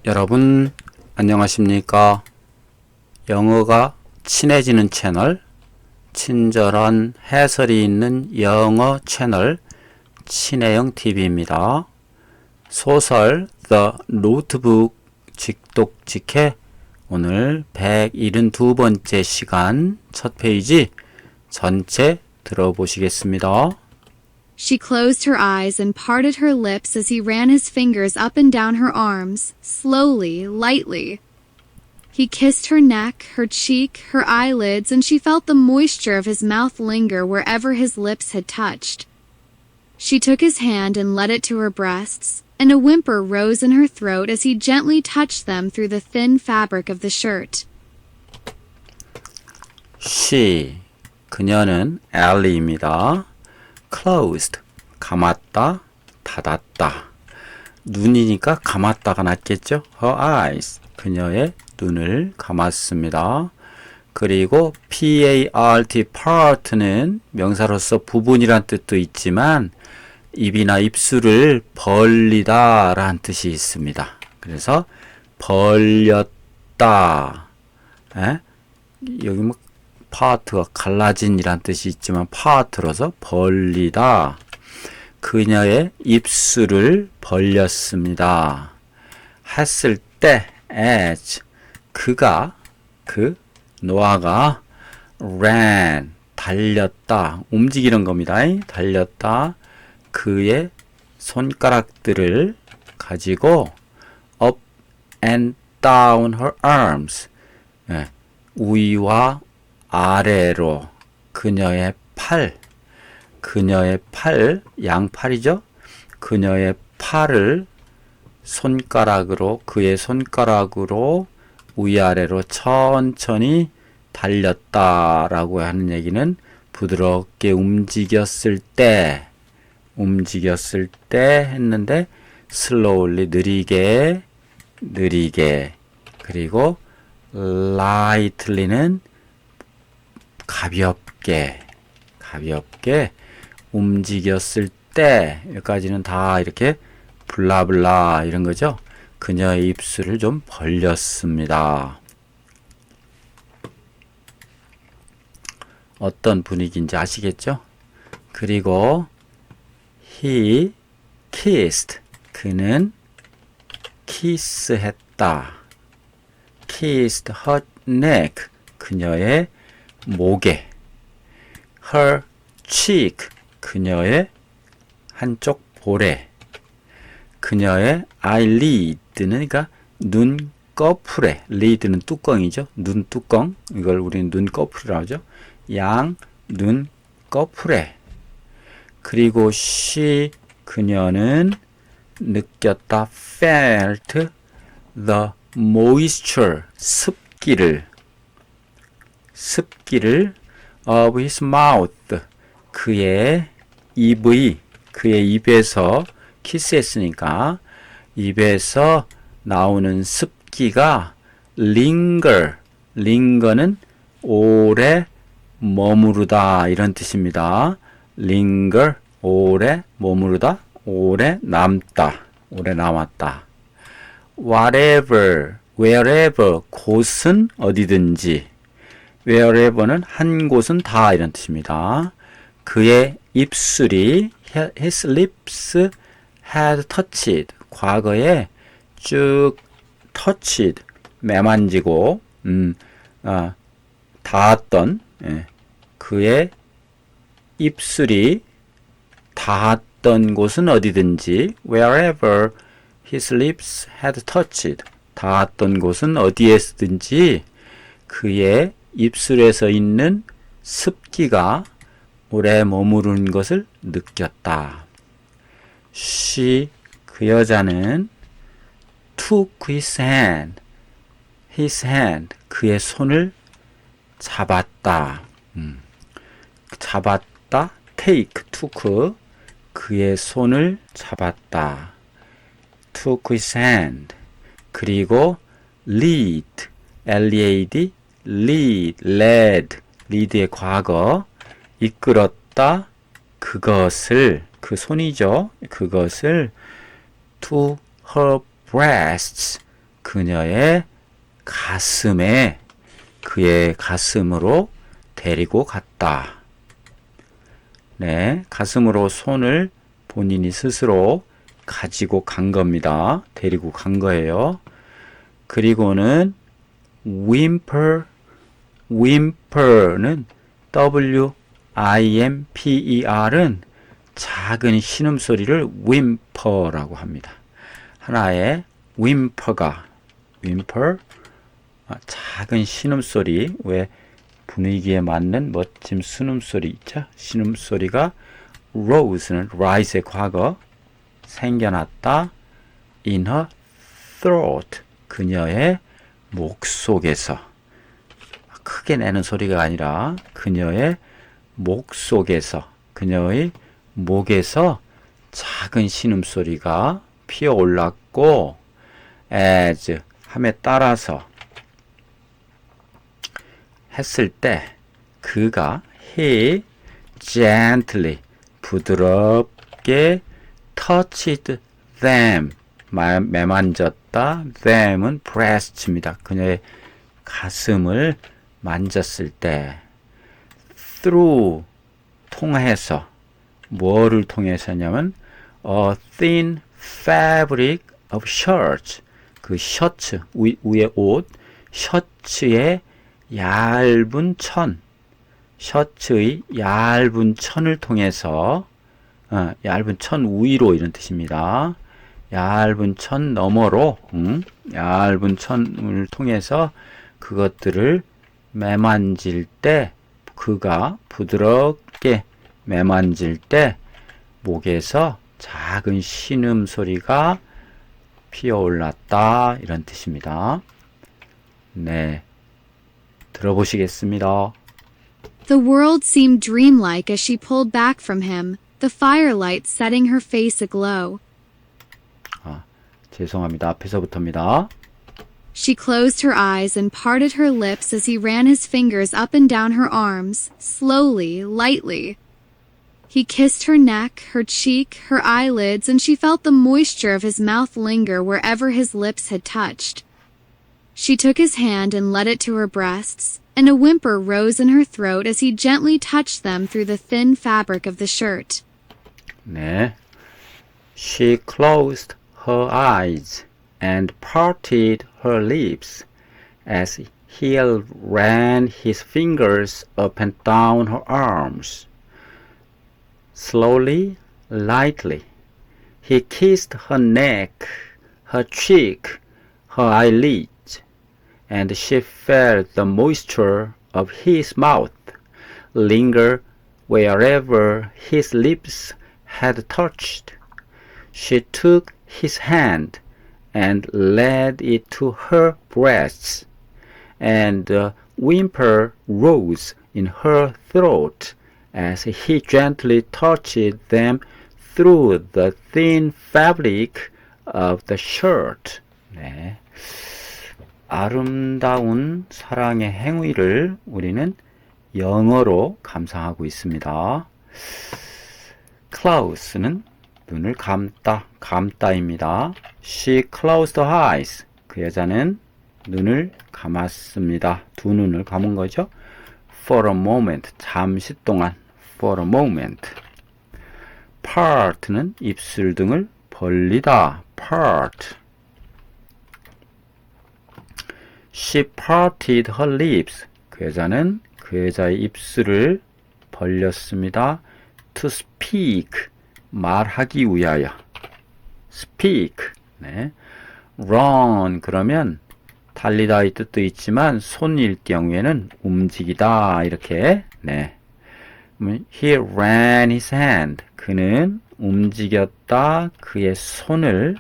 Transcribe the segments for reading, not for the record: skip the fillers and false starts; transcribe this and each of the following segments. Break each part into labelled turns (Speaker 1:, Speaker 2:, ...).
Speaker 1: 여러분 안녕하십니까? 영어가 친해지는 채널, 친절한 해설이 있는 영어 채널 친해영TV입니다. 소설 The Notebook 직독직해 오늘 172번째 시간 첫 페이지 전체 들어보시겠습니다.
Speaker 2: She closed her eyes and parted her lips as he ran his fingers up and down her arms, slowly, lightly. He kissed her neck, her cheek, her eyelids, and she felt the moisture of his mouth linger wherever his lips had touched. She took his hand and led it to her breasts, and a whimper rose in her throat as he gently touched them through the thin fabric of the shirt.
Speaker 1: She, 그녀는 Ellie입니다. closed, 감았다, 닫았다. 눈이니까 감았다가 낫겠죠? Her eyes, 그녀의 눈을 감았습니다. 그리고 part, part는 명사로서 부분이란 뜻도 있지만 입이나 입술을 벌리다 라는 뜻이 있습니다. 그래서 벌렸다. 여기 뭐 파트가 갈라진 이란 뜻이 있지만 파트로서 벌리다. 그녀의 입술을 벌렸습니다. 했을 때 as 노아가 ran 달렸다. 움직이는 겁니다. 달렸다. 그의 손가락들을 가지고 up and down her arms 위와 아래로 그녀의 팔, 양팔이죠? 그녀의 팔을 그의 손가락으로 위아래로 천천히 달렸다라고 하는 얘기는 부드럽게 움직였을 때 했는데 slowly 느리게 그리고 lightly는 가볍게 움직였을 때 여기까지는 다 이렇게 블라블라 이런 거죠. 그녀의 입술을 좀 벌렸습니다. 어떤 분위기인지 아시겠죠? 그리고 he kissed 그는 키스했다. kissed her neck 그녀의 목에 her cheek 그녀의 한쪽 볼에 그녀의 eyelid는 그러니까 눈꺼풀에 lid는 뚜껑이죠. 눈뚜껑 이걸 우리는 눈꺼풀이라고 하죠. 양 눈꺼풀에 그리고 she 그녀는 느꼈다 felt the moisture 습기를 of his mouth 그의 입에서 키스했으니까 입에서 나오는 습기가 linger는 오래 머무르다 이런 뜻입니다. linger 오래 머무르다 오래 남았다 wherever 곳은 어디든지 wherever는 한 곳은 다 이런 뜻입니다. 그의 입술이 his lips had touched 과거에 쭉 touched 매만지고 닿았던 그의 입술이 닿았던 곳은 어디든지 wherever his lips had touched 닿았던 곳은 어디에서든지 그의 입술에서 있는 습기가 오래 머무른 것을 느꼈다. she 그 여자는 took his hand 그의 손을 잡았다. take took 그의 손을 잡았다. took his hand 그리고 lead lead의 과거 이끌었다 그것을 그 손이죠. 그것을 to her breasts 그녀의 가슴에 그의 가슴으로 데리고 갔다. 네, 가슴으로 손을 본인이 스스로 가지고 간 겁니다. 데리고 간 거예요. 그리고는 whimper는 W-I-M-P-E-R은 작은 신음소리를 whimper라고 합니다. 하나의 whimper, 작은 신음소리, 왜 분위기에 맞는 멋진 신음소리 있죠? 신음소리가 rose는 rise의 과거, 생겨났다. in her throat, 그녀의 목 속에서. 크게 내는 소리가 아니라 그녀의 목 속에서, 그녀의 목에서 작은 신음소리가 피어올랐고 as 함에 따라서 했을 때 그가 he gently 부드럽게 touched them 매만졌다. them은 breast입니다. 그녀의 가슴을 만졌을 때 through 통해서 뭐를 통해서냐면 a thin fabric of shirts 그 셔츠 위에 옷 셔츠의 얇은 천 셔츠의 얇은 천을 통해서 얇은 천 위로 이런 뜻입니다. 얇은 천 너머로 얇은 천을 통해서 그것들을 매만질 때 그가 부드럽게 매만질 때 목에서 작은 신음소리가 피어올랐다 이런 뜻입니다. 네, 들어보시겠습니다.
Speaker 2: The world seemed dreamlike as she pulled back from him, the firelight setting her face aglow.
Speaker 1: 죄송합니다. 앞에서부터입니다.
Speaker 2: She closed her eyes and parted her lips as he ran his fingers up and down her arms, slowly, lightly. He kissed her neck, her cheek, her eyelids, and she felt the moisture of his mouth linger wherever his lips had touched. She took his hand and led it to her breasts, and a whimper rose in her throat as he gently touched them through the thin fabric of the shirt.
Speaker 1: 네. She closed her eyes and parted her lips as he ran his fingers up and down her arms. Slowly, lightly, he kissed her neck, her cheek, her eyelids, and she felt the moisture of his mouth linger wherever his lips had touched. She took his hand and led it to her breasts, and a whimper rose in her throat as he gently touched them through the thin fabric of the shirt. 네. 아름다운 사랑의 행위를 우리는 영어로 감상하고 있습니다. close는 눈을 감다입니다. She closed her eyes. 그 여자는 눈을 감았습니다. 두 눈을 감은 거죠. For a moment. 잠시 동안. For a moment. part는 입술 등을 벌리다. part. She parted her lips. 그 여자는 그 여자의 입술을 벌렸습니다. To speak. 말하기 위하여. speak. 네. run 그러면 달리다의 뜻도 있지만 손일 경우에는 움직이다 이렇게. 네. He ran his hand. 그는 움직였다 그의 손을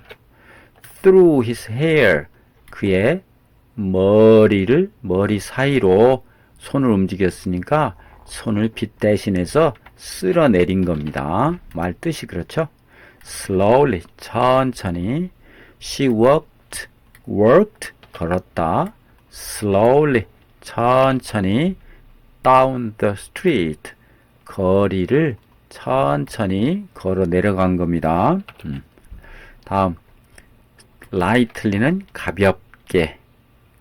Speaker 1: through his hair. 그의 머리 사이로 손을 움직였으니까 손을 빗 대신해서 쓸어내린 겁니다. 말 뜻이 그렇죠? Slowly, 천천히. She worked, 걸었다. Slowly, 천천히. Down the street, 거리를 천천히 걸어 내려간 겁니다. 다음, lightly는 가볍게. 가볍게,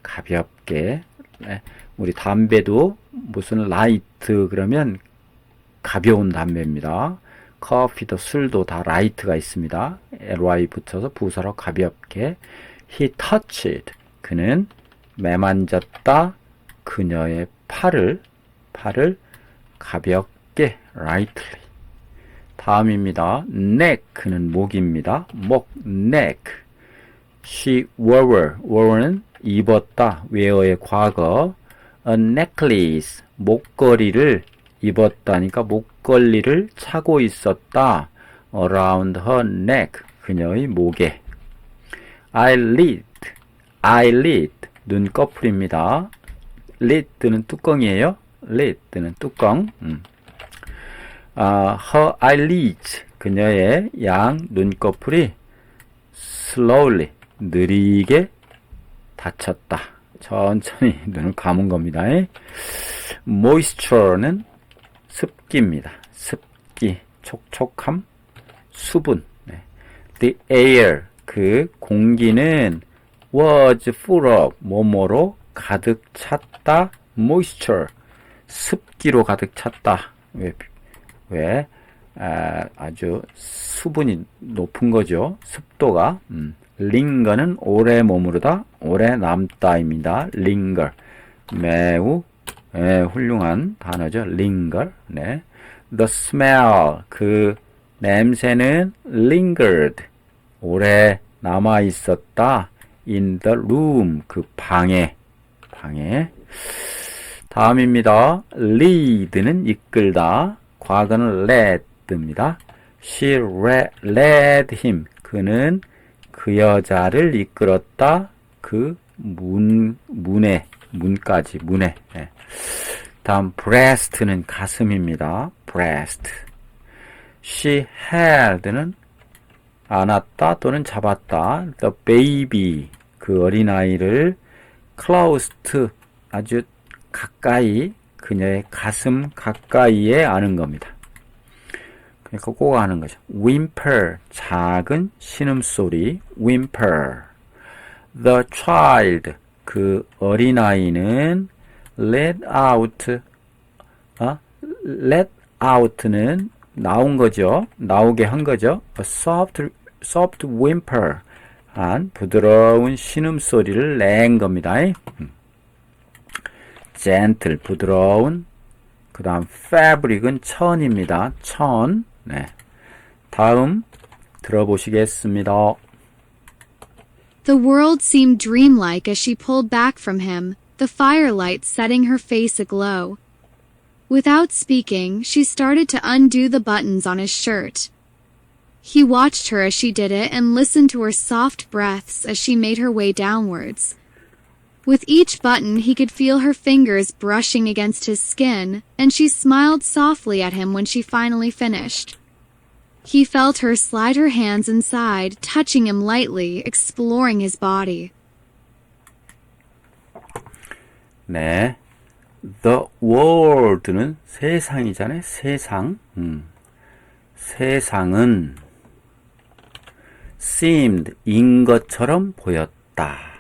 Speaker 1: 가볍게. 네. 우리 담배도 무슨 라이트 그러면 가벼운 담배입니다. 커피도 술도 다 라이트가 있습니다. ly 붙여서 부사로 가볍게. He touched. 그는 매만졌다. 그녀의 팔을 가볍게 lightly. 다음입니다. neck는 목입니다. 목 neck. She wore는 입었다. wear의 과거. A necklace. 목걸이를 입었다니까 목걸이를 차고 있었다. around her neck. 그녀의 목에. eyelid. 눈꺼풀입니다. lid는 뚜껑이에요. lid는 뚜껑. her eyelids. 그녀의 양 눈꺼풀이 slowly. 느리게 닫혔다. 천천히 눈을 감은 겁니다. moisture는 습기입니다. 습기, 촉촉함, 수분. The air, 그 공기는 was full of, 뭐뭐로 가득 찼다. moisture, 습기로 가득 찼다. 왜? 아주 수분이 높은 거죠. 습도가. linger는 오래 머무르다, 오래 남다입니다. linger. 매우 훌륭한 단어죠. linger. 네. The smell, 그 냄새는 lingered. 오래 남아 있었다. in the room, 그 방에. 다음입니다. lead는 이끌다. 과거는 led입니다. She led him. 그는 그 여자를 이끌었다. 그 문까지. 네. 다음 breast는 가슴입니다. breast. She held는 안았다 또는 잡았다. The baby. 그 어린아이를 close to. 아주 가까이. 그녀의 가슴 가까이에 안은 겁니다. 그러니까 꼭 아는 거죠. whimper, 작은 신음소리. whimper. The child, 그 어린아이는 let out. let out는 나온 거죠. 나오게 한 거죠. A soft whimper. 한 부드러운 신음소리를 낸 겁니다. gentle, 부드러운. 그 다음 fabric은 천입니다. 천. 네. 다음 들어보시겠습니다.
Speaker 2: The world seemed dreamlike as she pulled back from him, the firelight setting her face aglow. Without speaking, she started to undo the buttons on his shirt. He watched her as she did it and listened to her soft breaths as she made her way downwards. With each button, he could feel her fingers brushing against his skin, and she smiled softly at him when she finally finished. He felt her slide her hands inside, touching him lightly, exploring his body.
Speaker 1: 네. The world는 세상이잖아요. 세상. 세상은 seemed, 인 것처럼 보였다.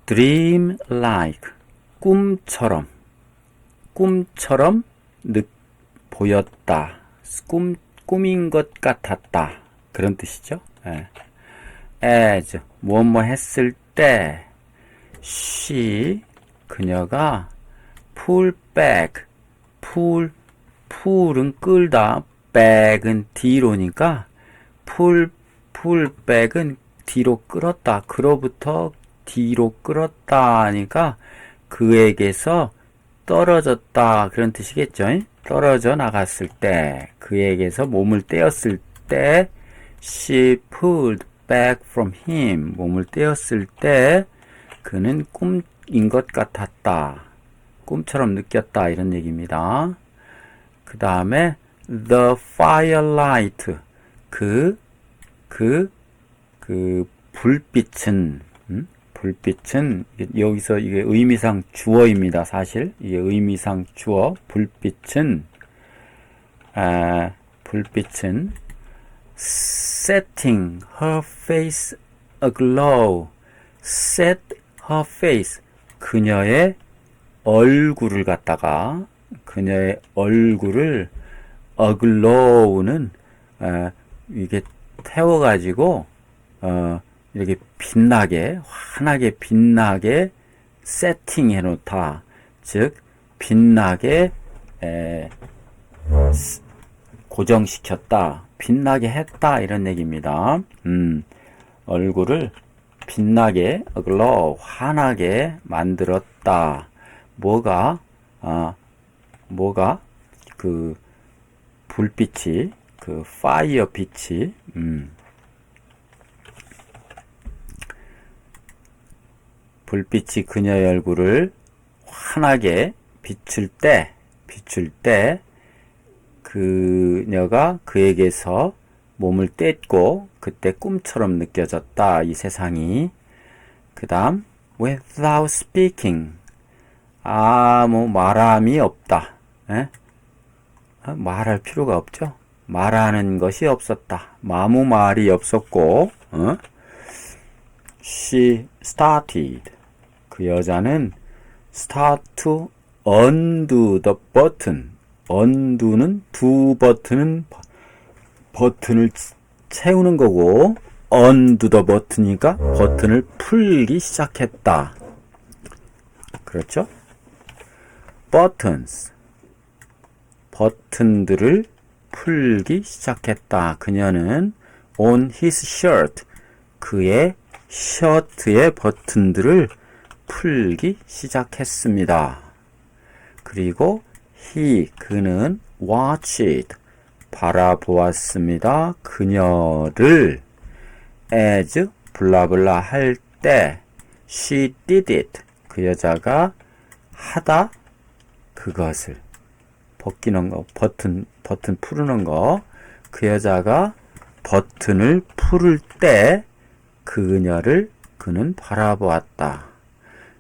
Speaker 1: dream like, 꿈처럼 보였다. 꿈인 것 같았다. 그런 뜻이죠. as, 뭐뭐 했을 때, she, 그녀가 pull back, pull은 끌다, back은 뒤로니까 pull back은 뒤로 끌었다. 그로부터 뒤로 끌었다 하니까 그에게서 떨어졌다. 그런 뜻이겠죠. 떨어져 나갔을 때, 그에게서 몸을 떼었을 때, she pulled back from him. 몸을 떼었을 때 그는 꿈인 것 같았다. 꿈처럼 느꼈다. 이런 얘기입니다. 그 다음에 the firelight. 그 불빛은 여기서 이게 의미상 주어입니다. 사실 이게 의미상 주어. 불빛은 setting her face aglow. set her face. 그녀의 얼굴을 갖다가 그녀의 얼굴을 aglow는 이게 태워가지고 이렇게 빛나게 환하게 빛나게 세팅해 놓다. 즉 빛나게 고정시켰다. 빛나게 했다. 이런 얘기입니다. 얼굴을 빛나게 aglow 환하게 만들었다. 뭐가 그 불빛이 그 파이어 빛이 불빛이 그녀의 얼굴을 환하게 비출 때 그녀가 그에게서 몸을 뗐고 그때 꿈처럼 느껴졌다. 이 세상이. 그 다음 without speaking. 아무 말함이 없다. 말할 필요가 없죠. 말하는 것이 없었다. 아무 말이 없었고 She started. 그 여자는 start to undo the button. undo는 두 버튼은 버튼을 채우는 거고 undo the button이니까 버튼을 풀기 시작했다. 그렇죠? buttons. 버튼들을 풀기 시작했다. 그녀는 on his shirt. 그의 셔츠의 버튼들을 풀기 시작했습니다. 그리고 그는 watched. 바라보았습니다. 그녀를 as 블라블라 할 때 she did it. 그 여자가 하다 그것을 벗기는 거, 버튼 푸르는 거. 그 여자가 버튼을 풀을 때 그는 바라보았다.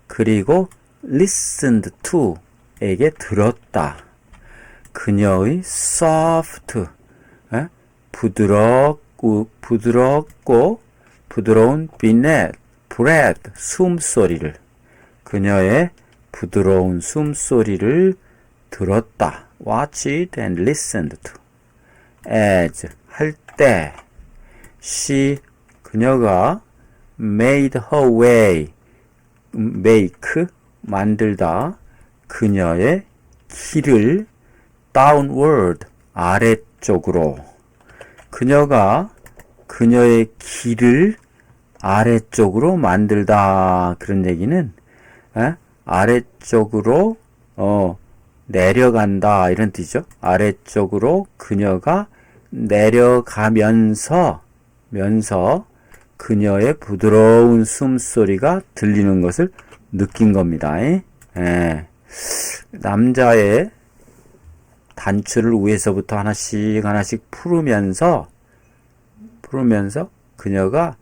Speaker 1: 그리고 listened to 에게 들었다. 그녀의 soft 부드러운 breath 숨소리를 그녀의 부드러운 숨소리를 들었다. watched and listened to as 할 때 그녀가 made her way make 만들다 그녀의 길을 downward 아래쪽으로 그녀가 그녀의 길을 아래쪽으로 만들다. 그런 얘기는 아래쪽으로 내려간다 이런 뜻이죠. 아래쪽으로 그녀가 내려가면서 그녀의 부드러운 숨소리가 들리는 것을 느낀 겁니다. 남자의 단추를 위에서부터 하나씩 풀으면서 그녀가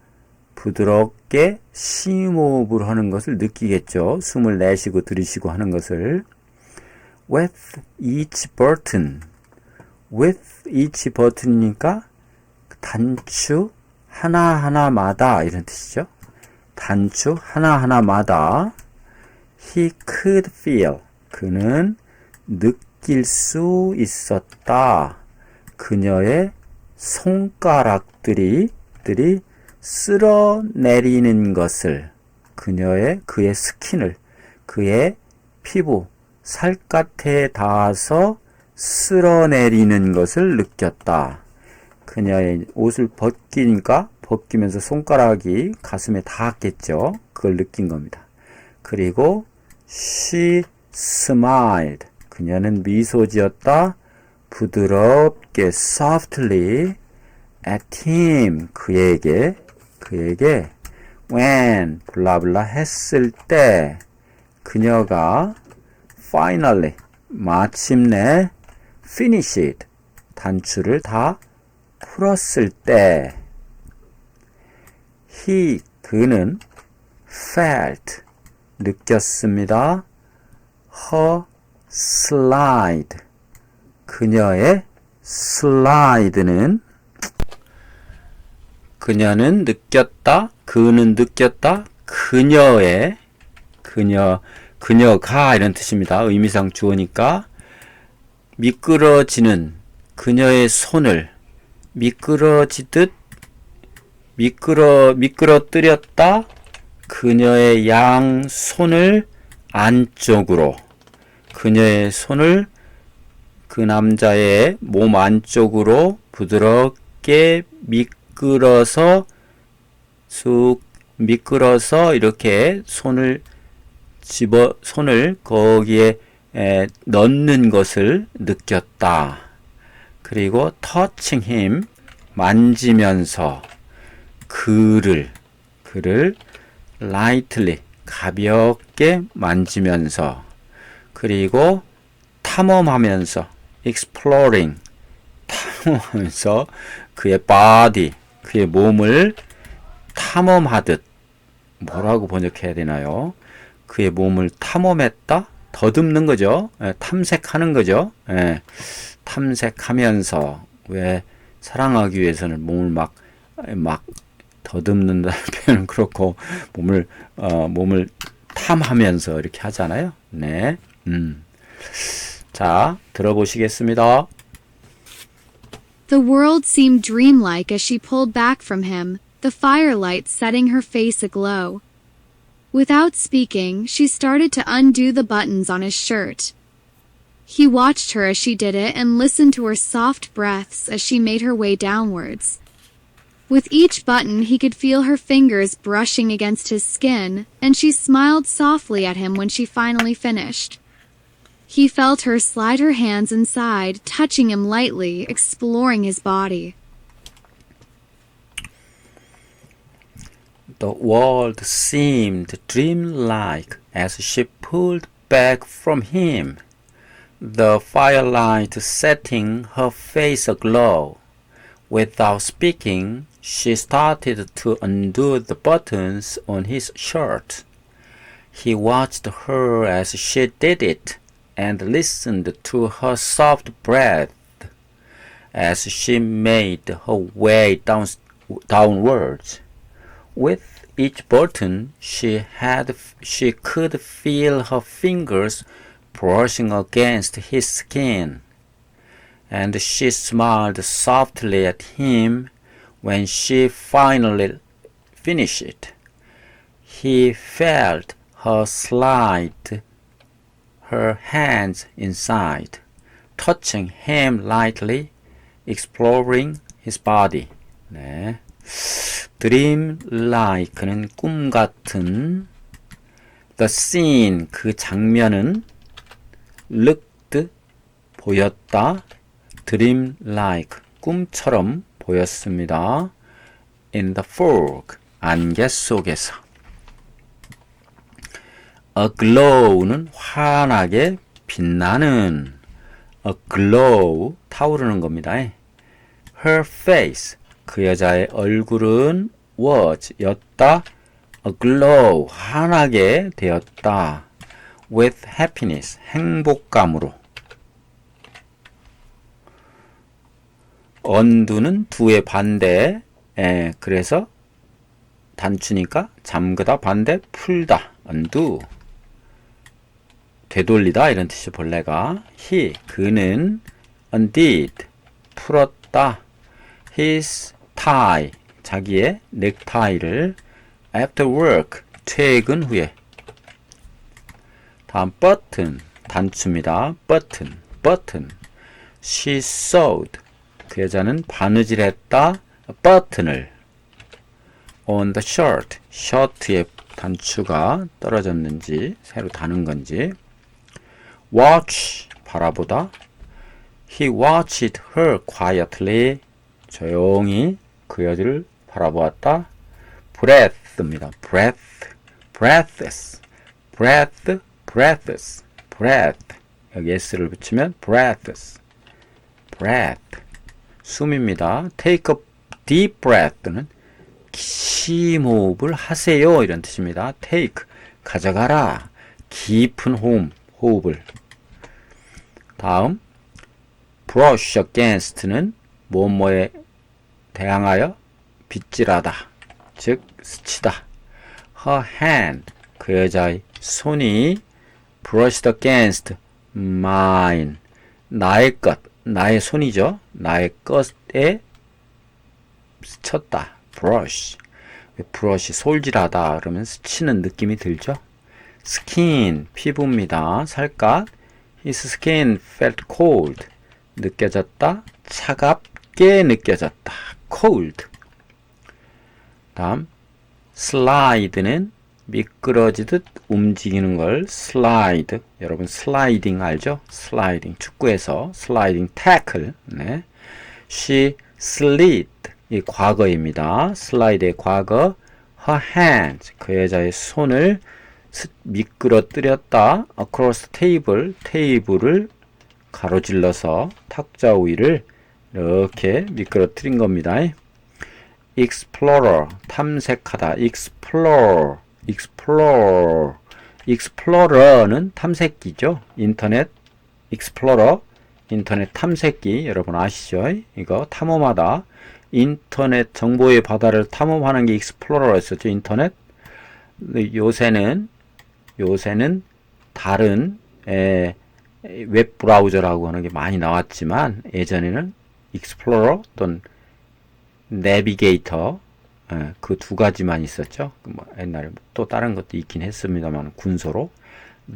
Speaker 1: 부드럽게 심호흡을 하는 것을 느끼겠죠. 숨을 내쉬고 들이쉬고 하는 것을. with each button이니까 단추 하나하나마다 이런 뜻이죠. 단추 하나하나마다 he could feel 그는 느낄 수 있었다. 그녀의 손가락들이 쓸어내리는 것을 그의 스킨을 그의 피부 살갗에 닿아서 쓸어내리는 것을 느꼈다. 그녀의 옷을 벗기면서 손가락이 가슴에 닿았겠죠. 그걸 느낀 겁니다. 그리고 she smiled. 그녀는 미소 지었다. 부드럽게 softly at him. 그에게 when 블라블라 했을 때 그녀가 finally 마침내 finished 단추를 다 풀었을 때 그는 felt 느꼈습니다. her slide 그녀의 slide는 그녀는 느꼈다. 그는 느꼈다. 그녀가 이런 뜻입니다. 의미상 주어니까 미끄러지는 그녀의 손을 미끄러지듯 미끄러뜨렸다. 그녀의 양 손을 안쪽으로 그녀의 손을 그 남자의 몸 안쪽으로 부드럽게 미끄러서 이렇게 손을 거기에 넣는 것을 느꼈다. 그리고 touching him 만지면서 그를 lightly 가볍게 만지면서 그리고 탐험하면서 exploring 탐험하면서 그의 body 그의 몸을 탐험하듯 뭐라고 번역해야 되나요? 그의 몸을 탐험했다? 더듬는 거죠. 탐색하는 거죠. 탐색하면서 왜 사랑하기 위해서는 몸을 막 더듬는다는 표현은 그렇고 몸을 탐하면서 이렇게 하잖아요. 네. 자, 들어보시겠습니다.
Speaker 2: The world seemed dreamlike as she pulled back from him, the firelight setting her face aglow. Without speaking, she started to undo the buttons on his shirt. He watched her as she did it and listened to her soft breaths as she made her way downwards. With each button, he could feel her fingers brushing against his skin, and she smiled softly at him when she finally finished. He felt her slide her hands inside, touching him lightly, exploring his body.
Speaker 1: The world seemed dreamlike as she pulled back from him, the firelight setting her face aglow. Without speaking, she started to undo the buttons on his shirt. He watched her as she did it and listened to her soft breath as she made her way downwards. With each button, she could feel her fingers brushing against his skin, and she smiled softly at him when she finally finished it. He felt her slide her hands inside, touching him lightly, exploring his body. 네. Dream like는 꿈 같은, the scene 그 장면은 looked 보였다, dream like 꿈처럼 보였습니다. In the fog 안개 속에서. Aglow는 환하게 빛나는, aglow 타오르는 겁니다. Her face 그 여자의 얼굴은 was 였다, aglow 환하게 되었다. With happiness 행복감으로. undo는 do의 반대, 그래서 단추니까 잠그다 반대 풀다, undo. 되돌리다 이런 뜻이 본래가. he 그는 undid 풀었다 his tie 자기의 넥타이를 after work 퇴근 후에. 다음 button 단추입니다. button she sewed 그 여자는 바느질했다 button을 on the shirt 셔츠에 단추가 떨어졌는지 새로 다는 건지. watch 바라보다 he watched her quietly 조용히 그 여자를 바라보았다. breath입니다. breathes 여기 s를 붙이면 breath 숨입니다. take a deep breath는 심호흡을 하세요 이런 뜻입니다. take 가져가라 깊은 호흡을. 다음 brush against는 뭐뭐에 대항하여 빗질하다, 즉 스치다. Her hand, 그 여자의 손이 brushed against mine, 나의 것, 나의 손이죠. 나의 것에 스쳤다. brush, 브러쉬 솔질하다 그러면 스치는 느낌이 들죠. skin, 피부입니다. 살갗. His skin felt cold, 느껴졌다. 차갑게 느껴졌다. cold. 다음 slide는 미끄러지듯 움직이는 걸 slide. 여러분 슬라이딩 알죠? 슬라이딩, 축구에서 슬라이딩 태클. 네. She slid, 이 과거입니다. 슬라이드의 과거. Her hand, 그 여자의 손을 미끄러뜨렸다. across table, 테이블을 가로질러서 탁자 위를 이렇게 미끄러뜨린 겁니다. explorer, 탐색하다. explore, explorer는 탐색기죠. 인터넷 explorer, 인터넷 탐색기. 여러분 아시죠? 이거 탐험하다. 인터넷 정보의 바다를 탐험하는 게 explore였었죠. 인터넷. 요새는 다른 웹 브라우저라고 하는 게 많이 나왔지만 예전에는 explorer 또는 내비게이터, 그 두 가지만 있었죠. 뭐 옛날에 또 다른 것도 있긴 했습니다만 군소로.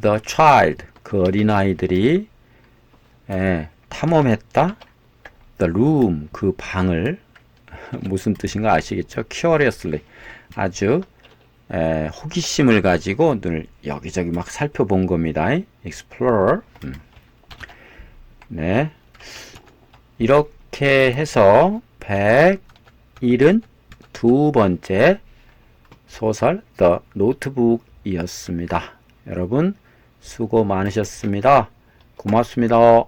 Speaker 1: The child, 그 어린아이들이 탐험했다. The room, 그 방을 무슨 뜻인가 아시겠죠? curiously, 아주 호기심을 가지고 늘 여기저기 막 살펴본 겁니다. explorer. 네, 이렇게 해서 172번째 소설 The Notebook 이었습니다. 여러분 수고 많으셨습니다. 고맙습니다.